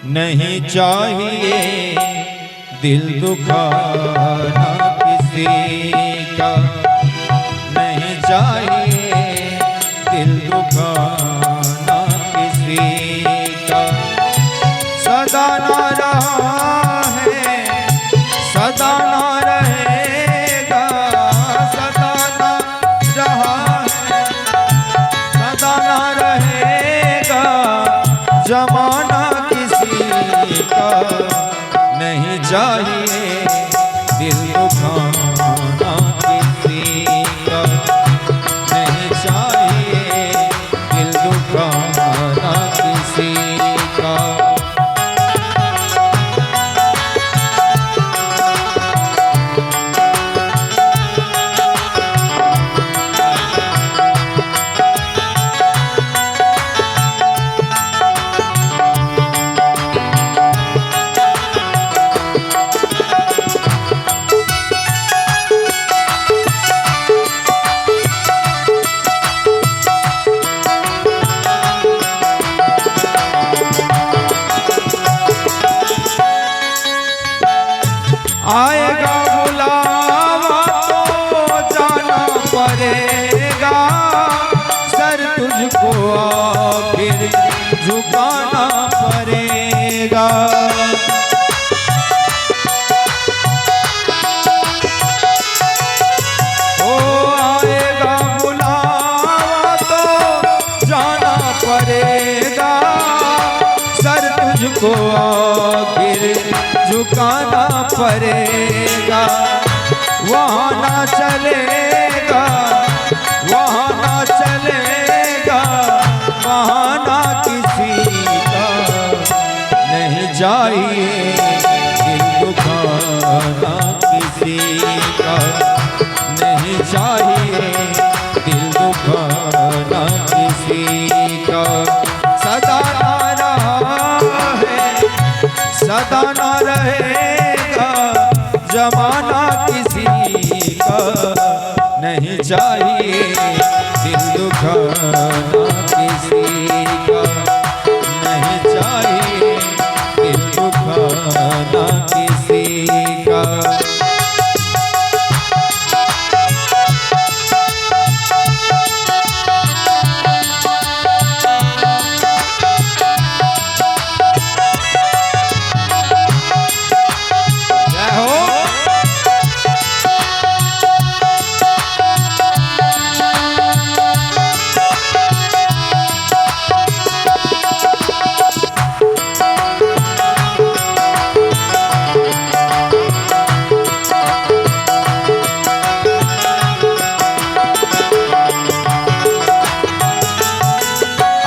नहीं चाहिए दिल दुखाना किसी का, नहीं चाहिए दिल दुखाना किसी का। सदा ना रहा है सदा ना रहेगा, सदा ना रहा है सदा ना रहेगा जमाना किसी का। नहीं चाहिए दिल दुखाना किसी का, नहीं चाहिए दिल दुखाना किसी का। आएगा बुलावा तो जाना पड़ेगा, सर तुझको आखिर झुकाना पड़ेगा। ओ आएगा बुलावा तो जाना पड़ेगा, सर तुझको आखिर झुकाना पड़ेगा। वहाँ ना चलेगा वहाँ ना चलेगा बहाना किसी का। नहीं चाहिए दिल दुखाना किसी का, नहीं चाहिए दिल दुखाना किसी का। सदा ना रहा है सदा ना रहेगा जमाना किसी का। नहीं चाहिए दिल दुखाना किसी का, नहीं चाहिए दिल दुखाना किसी का।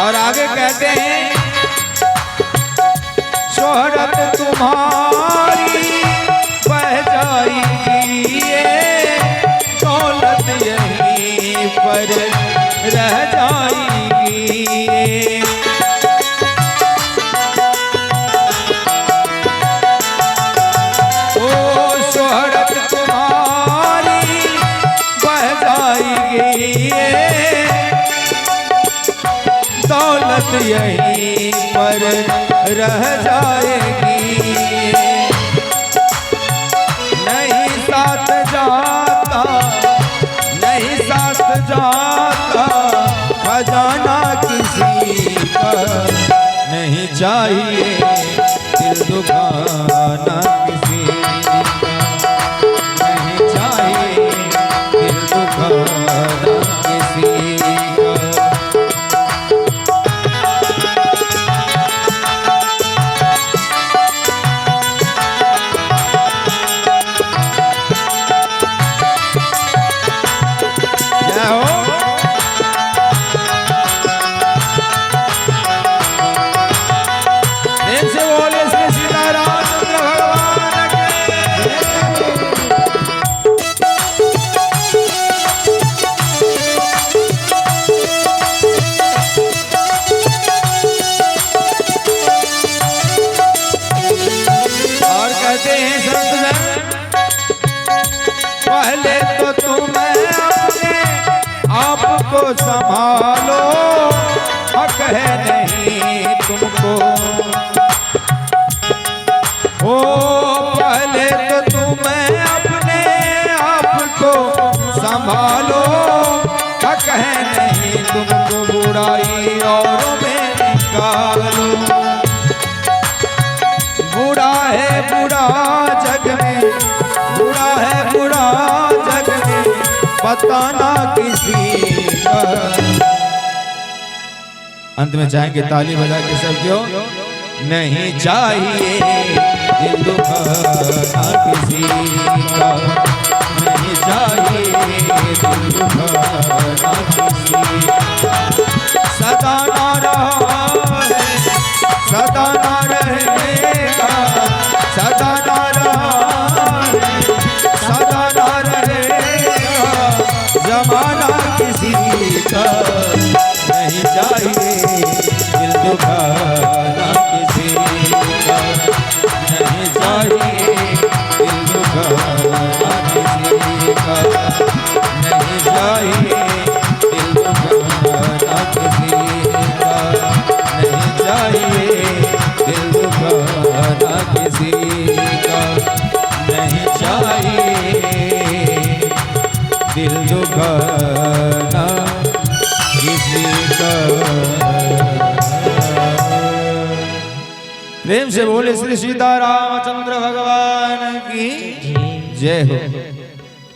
और आगे कहते हैं शोहरत तुम्हारी बह जाएगी, दौलत यहीं पर रह जाएगी। ओ शोहरत तुम्हारी बह जाएगी, दौलत यहीं पर रह जाएगी। नहीं साथ जाता नहीं साथ जाता खजाना किसी का। नहीं चाहिए दिल दुखाना किसी का, नहीं चाहिए दिल दुखाना किसी का। पहले तो तुम्हें अपने आप को संभालो, हक है नहीं तुमको में, बुरा है बुरा जग में, बताना किसी का। अंत में चाहेंगे ताली बजा के सब क्यों नहीं चाहिए दिल दुखाना किसी का, नहीं चाहिए दिल दुखाना किसी का। सदा ना रहा है, सदा ना रहेगा, सदा ना रहा है, सदा ना रहेगा, जमाना किसी का। नहीं चाहिए दिल दुखाना किसी का, नहीं चाहिए दिल दुखाना किसी का, नहीं चाहिए दिल दुखाना किसी का, नहीं चाहिए दिल दुखाना किसी का, नहीं चाहिए दिल दुखाना किसी का। प्रेम से बोले श्री सीतारामचंद्र भगवान की जय हो।